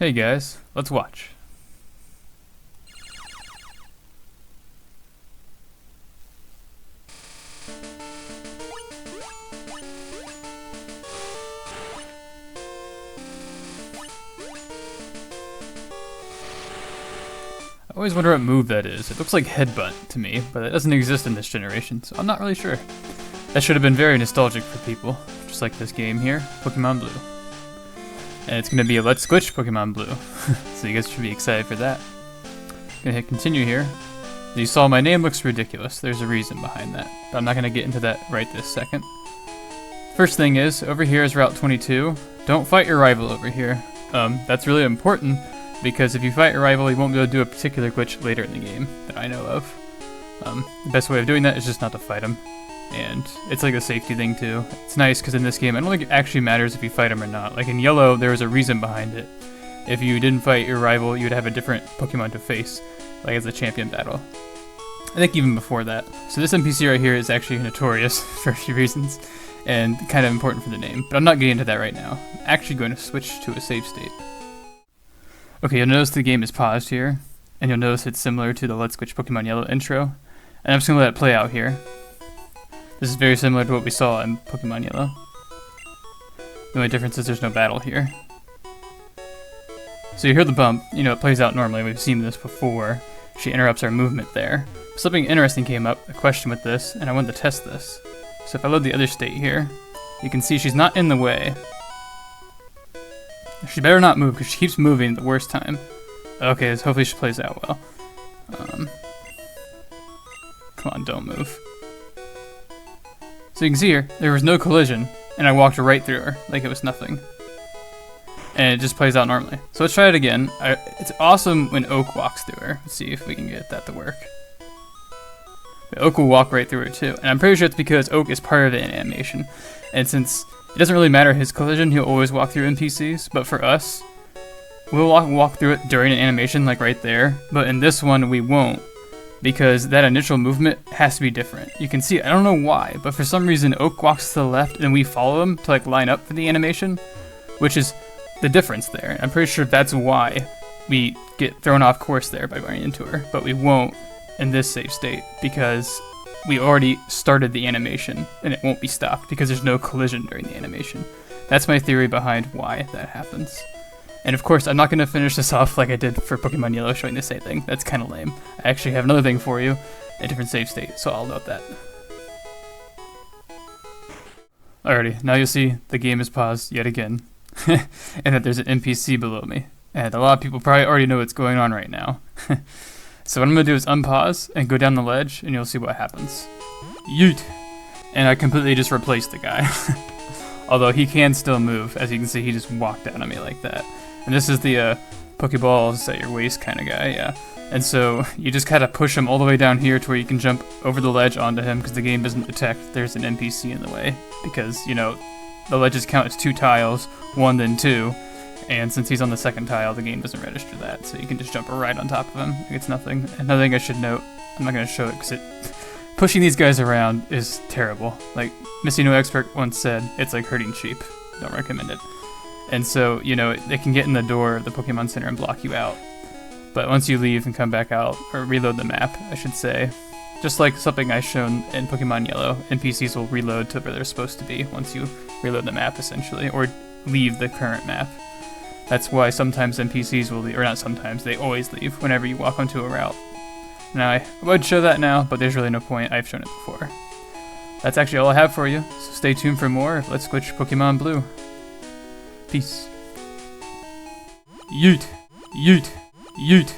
Hey guys, let's watch. I always wonder what move that is. It looks like headbutt to me, but it doesn't exist in this generation, so I'm not really sure. That should have been very nostalgic for people, just like this game here, Pokémon Blue. And it's gonna be a Let's Glitch Pokémon Blue, so you guys should be excited for that. Gonna hit continue here. As you saw, my name looks ridiculous. There's a reason behind that, but I'm not gonna get into that right this second. First thing is, over here is Route 22. Don't fight your rival over here. That's really important, because if you fight your rival, you won't be able to do a particular glitch later in the game that I know of. The best way of doing that is just not to fight him. And it's like a safety thing too. It's nice because in this game, I don't think it actually matters if you fight him or not. Like in Yellow, there was a reason behind it. If you didn't fight your rival, you would have a different Pokemon to face, like as a champion battle. I think even before that. So this NPC right here is actually notorious for a few reasons, and kind of important for the name. But I'm not getting into that right now. I'm actually going to switch to a save state. Okay, you'll notice the game is paused here, and you'll notice it's similar to the Let's Glitch Pokemon Yellow intro. And I'm just going to let it play out here. This is very similar to what we saw in Pokemon Yellow. The only difference is there's no battle here. So you hear the bump, you know, it plays out normally, we've seen this before. She interrupts our movement there. Something interesting came up, a question with this, and I wanted to test this. So if I load the other state here, you can see she's not in the way. She better not move, because she keeps moving at the worst time. Okay, so hopefully she plays out well. Come on, don't move. So you can see here, there was no collision, and I walked right through her, like it was nothing. And it just plays out normally. So let's try it again. It's awesome when Oak walks through her. Let's see if we can get that to work. But Oak will walk right through her too, and I'm pretty sure it's because Oak is part of the animation. And since it doesn't really matter his collision, he'll always walk through NPCs, but for us, we'll walk through it during an animation, like right there, but in this one we won't. Because that initial movement has to be different. You can see, I don't know why, but for some reason Oak walks to the left and we follow him to like line up for the animation, which is the difference there. I'm pretty sure that's why we get thrown off course there by running into her, but we won't in this save state because we already started the animation and it won't be stopped because there's no collision during the animation. That's my theory behind why that happens. And of course, I'm not going to finish this off like I did for Pokemon Yellow showing the same thing. That's kind of lame. I actually have another thing for you, a different save state, so I'll note that. Alrighty, now you'll see the game is paused yet again, and that there's an NPC below me. And a lot of people probably already know what's going on right now. So what I'm going to do is unpause and go down the ledge, and you'll see what happens. Yeet! And I completely just replaced the guy. Although he can still move, as you can see, he just walked down on me like that. And this is the Pokeballs at your waist kind of guy, yeah. And so you just kind of push him all the way down here to where you can jump over the ledge onto him because the game doesn't detect there's an NPC in the way. Because, you know, the ledges count as 2 tiles, 1 then 2. And since he's on the second tile, the game doesn't register that. So you can just jump right on top of him. Like it's nothing. Another thing I should note, I'm not going to show it because pushing these guys around is terrible. Like Missy No Expert once said, it's like herding sheep. Don't recommend it. And so, you know, they can get in the door of the Pokemon Center and block you out. But once you leave and come back out, or reload the map, I should say, just like something I've shown in Pokemon Yellow, NPCs will reload to where they're supposed to be once you reload the map, essentially, or leave the current map. That's why sometimes NPCs will leave, or not sometimes, they always leave whenever you walk onto a route. Now, I would show that now, but there's really no point, I've shown it before. That's actually all I have for you, so stay tuned for more of Let's Glitch Pokemon Blue. Peace. Yeet, yeet, yeet.